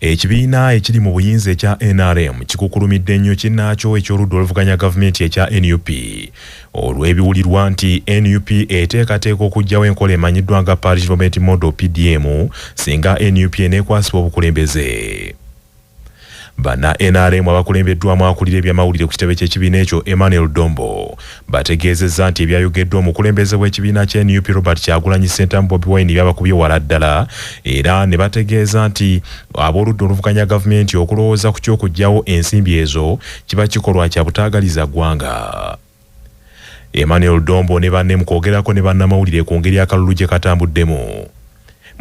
Ekibiina ekiri mu buyinza ekya NRM kikukulumidde nnyo kinnaakyo eky'oludda oluvuganya gavumenti ekya NUP olw'ebiwulirwa nti NUP eteekateeka okuggyawo enkola emanyiddwa nga Parish Development Model PDM singa NUP eneekwasibwa obukulembeze. Bana NRM abakulembeddwamu akulira ebyamawulire ku kitebe ky'ekibiina ekyo Emmanuel Dombo bategeezezza nti ebyayogeddwa omukulembeze w'ekibiina kya NUP Robert Kyagulanyi Ssentamu Bobi Wine byabakubye wala ddala era ne bategeeza nti ab'oludda oluvuganya gavumenti okulowooza ku ky'okuggyawo ensimbi ezo kiba kikolwa kya butaagaliza ggwanga. Emmanuel Dombo ne banne mu kwogerako ne bannamawulire ku ngeri akalulu gye katambuddemu.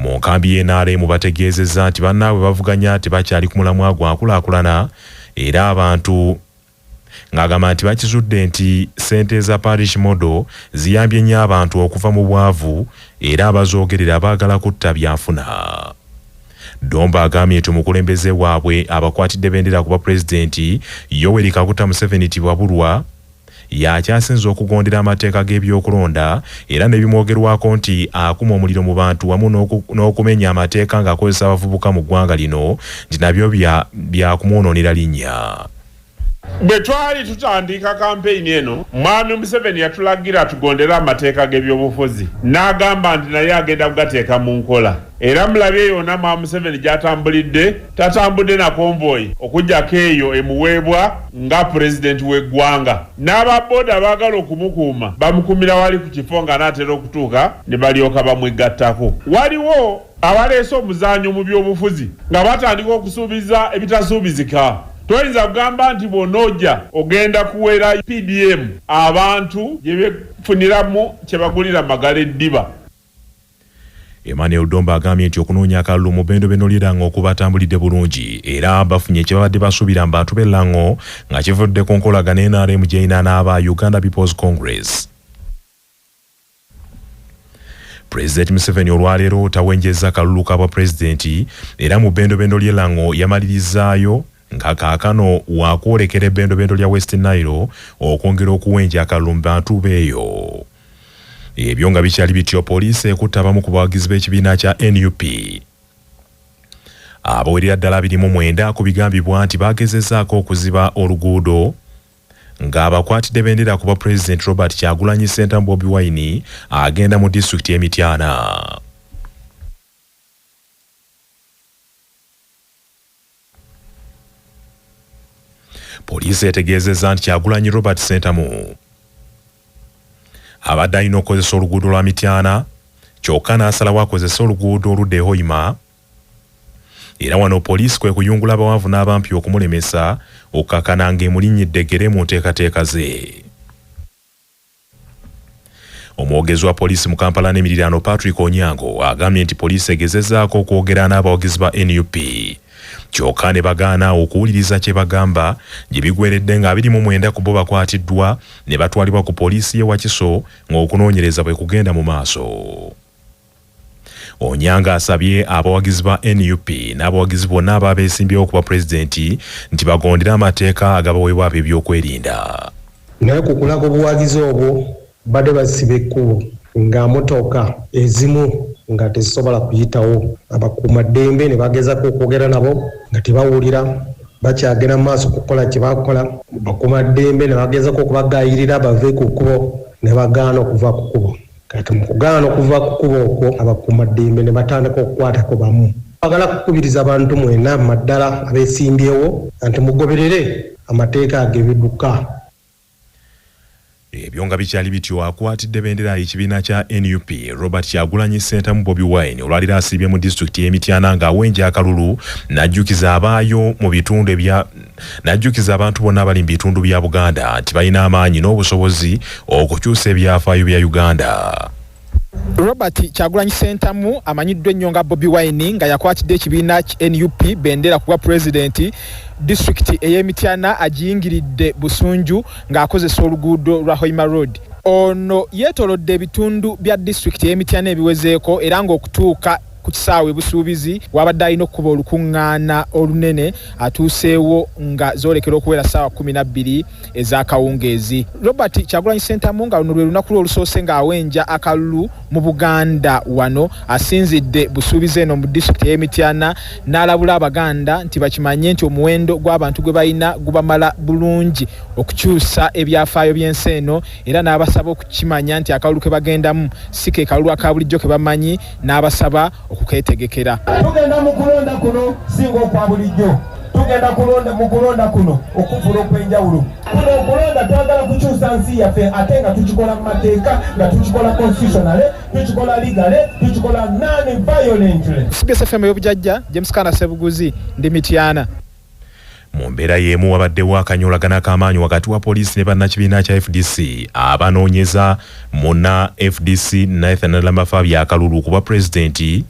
Mu nkambi y'NRM bategeezezza nti bannaabwe bavuganya tebakyali ku mulamwa gwa nkulaakulana era abantu ng'agamba nti bakizudde nti ssente za Parish Model ziyambye nnyo abantu okuva mu bwavu era abazoogerera baagala kutta byanfuna. Dombo agambye nti omukulembeze waabwe abakwatidde bendera ku bwapulezidenti Yoweri Kaguta Museveni Tibwabulwa yakyasinze okugondera amateeka g'ebyokulonda era ne bimwogerwako nti akuma omuliro mu bantu wamu n'okumenya amateeka ng'akozesa abavubuka mu ggwanga lino nti nabyo byakumwonoonera linnya. Bwe twali tutandika kampeyini eno mwami Museveni yatulagira tugondera amateeka g'ebyobufuzi n'agamba nti naye agenda kugateeka mu nkola era mulabye yonna mwami Museveni gy'atambulidde tatambudde na konvoyi okuggyako eyo emuweebwa nga pulezidenti w'eggwanga n'ababoda baagala okumukuuma bamukumira wali ku kifo nga n'atera okutuuka ne balyoka bamwegattako. Waliwo abaleese omuzaanyo mu byobufuzi nga batandika okusuubiza ebitasuubizika. Toyinza kugamba nti bw'onojja ogenda kuweera PDM abantu gye befuniramu kye bagulira magala eddiba. Emmanuel Dombo agambye nti okunoonya akalulu mu bendobendo ly'Erango okubatambulidde bulungi era bafunye kye babadde basuubira mu bantu b'Erango nga kivudde ku nkolagana NRM gy'erina n'aba Uganda People's Congress. President Museveni olwaleero tawenjezza kalulu ka bwapulezidenti era mu bendobendo ly'Erango yamalirizaayo nga kaakano waakwolekera ebbendobendo lya West Nile okwongera okuwenja akalulu mu bantu beeyo. Ebyo nga bikyali bityo poliisi ekutta abamu ku bawagizi b'ekibiina kya NUP. Abawerera ddala 29 ku bigambibwa nti baagezezzaako okuziba oluguudo ng'abakwatidde bendera ku bwapulezidenti Robert Kyagulanyi Ssentamu Bobi Wine agenda mu disitulikiti y'Emityana. Poliisi etegeezezza nti Kyagulanyi Robert Ssentamu abadde alina okukozesa oluguudo lwa Mityana kyokka n'asalawo akozesa oluguudo oludda e Hoima era wano poliisi kwe kuyungula abawanvu n'abampi okumulemesa okukakana ng'emulinnyidde eggere mu nteekateeka ze. Omwogezi wa poliisi mu Kampala n'emiriraano Patrick Onyango agambye nti poliisi egezezzaako okwogera n'abawagizi ba NUP kyokka ne bagaana okuwuliriza kye bagamba gye bigweredde nga 29 ku bo bakwatiddwa ne batwalibwa ku poliisi y'e Wakiso ng'okunoonyereza bwe kugenda mu maaso. Onyango asabye abawagizi ba NUP n'abawagizi bonna ababeesimbyewo ku bwapulezidenti nti bagondere amateeka agabaweebwa ab'ebyokwerinda. Naye ku kulaga obuwagizi obwo badde basiba ekkubo nga motoka ezimu nga tezisobola kuyitawo. Abakuumaddembe ne bagezako okwogera nabo nga tebawulira bakyagenda mu maaso kukola kye bakola. Abakuumaddembe ne bagezako okubagayirira bave ku kkubo ne bagaana okuva ku kkubo. Kati mu kugaana okuva ku kkubo okwo abakuumaddembe ne batandika okukwatako bamu. Bagala kukubiriza abantu mwena maddala abeesimbyewo nti mugoberere amateeka ag'ebidduka. Ebyo nga bikyali bityo akwatidde bendera y'ekibiina kya NUP Robert Kyagulanyi Ssentamu Bobi Wine olwalira asiibye mu disitulikiti y'Emityana ng'awenja akalulu n'ajjukiza abantu bonna abali mu bitundu bya Buganda nti balina amaanyi n'obusobozi okukyusa ebyafaayo bya Uganda. Robert Kyagulanyi Ssentamu amanyiddwa ennyo nga Bobi Wine nga yakwatidde ekibiina NUP bendera ku bwa pulezidenti disitulikiti ey'Emityana agiyingiridde Busunju ng'akozesa oluguudo lwa Hoima Road. Ono yeetolodde ebitundu bya disitulikiti ey'Emityana ebiwezeeko era ng'okutuuka ku ku kisaawe Busuubizi wabadde alina okuba olukuŋŋaana olunene atuuseewo nga zoolekera okuwera ssaawa 12 ez'akawungeezi. Robert Kyagulanyi Ssentamu nga luno lwe lunaku lwe olusoose ng'awenja akalulu mu Buganda wano asinzidde Busuubizi eno mu disitulikiti y'Emityana n'alabula Abaganda nti bakimanye nti omuwendo gw'abantu gwe balina gubamala bulungi okukyusa ebyafaayo by'ensi eno era n'abasaba okukimanya nti akalulu ke bagendamu si ke kalulu aka bulijjo ke bamanyi n'abasaba okukeetegekera. Tugenda mu kulonda kuno singa okwa bulijjo. Tugenda kulonda mu kulonda kuno okuvula okwenjawulo. Kuno okulonda twagala kukyusa nsi yaffe ate nga tukikola mu mateeka nga tukikola constitutionally tukikola legally tukikola non-violently. CBS FM y'obujjajja James Kana Sebuguzi ndi Mityana. Mu mbeera y'emu wabaddewo akanyolagana ak'amaanyi wakati wa poliisi ne bannakibiina kya FDC abanoonyeza munna FDC Nathan Lamafa byakalulu kuba pulezidenti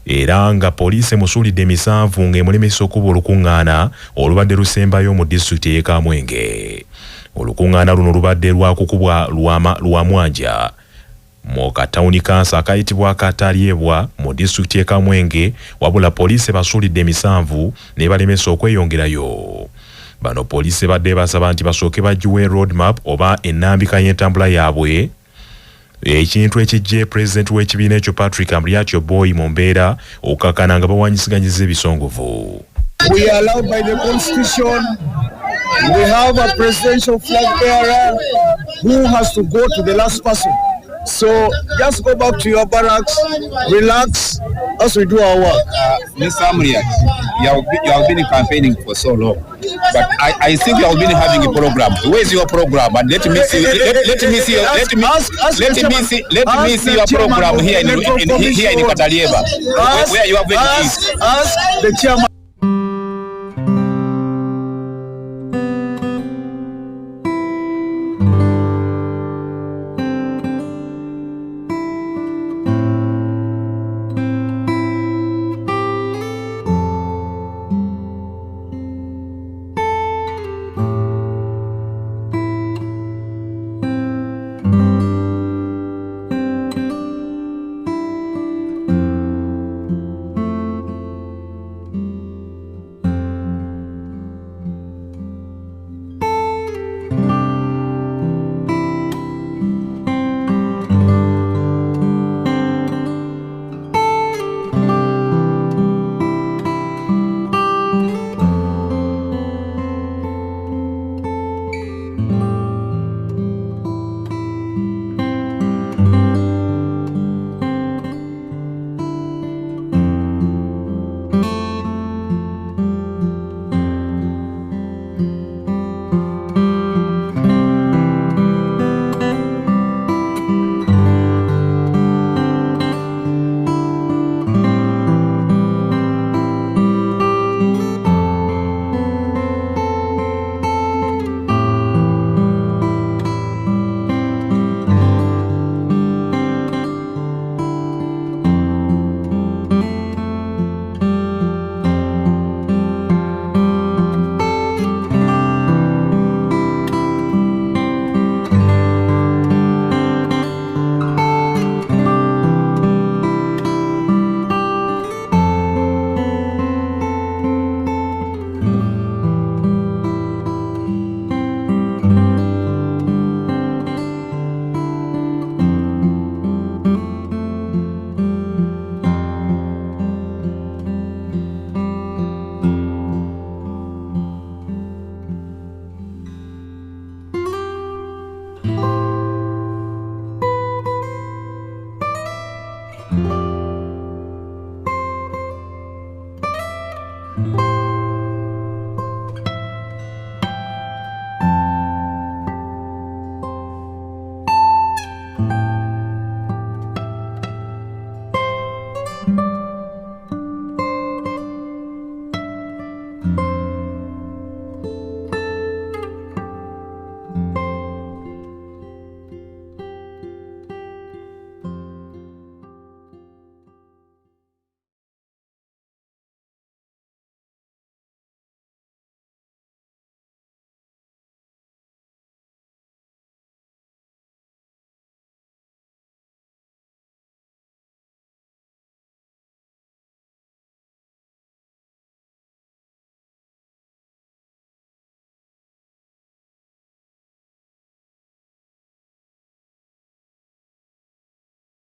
era nga poliisi emusuulidde emisanvu ng'emulemesa okuba olukuŋŋaana olubadde lusembayo mu disitulikiti y'e Kamwenge. Olukuŋŋaana luno lubadde lwakukubwa lwa Mwanja mu katawuni kansa akayitibwa Katalyebwa mu disitulikiti y'e Kamwenge wabula poliisi basuulidde emisanvu ne balemesa okweyongerayo. Bano poliisi badde basaba nti basooke bagiwe roadmap oba ennambika y'entambula yaabwe ekintu ekijje pulezidenti w'ekibiina ekyo Patrick Amriatio Boy mu mbeera okukakana nga bawanyisiganyiza ebisongovu. We are allowed by the constitution. We have a presidential flag bearer who has to go to the last person. So just go back to your barracks, relax as we do our work. Mr. Amriat, you have been campaigning for so long, but I think you have been having a program. Where is your program? And let me see your program here in Katalyebwa, where you are going to eat. Ask the chairman.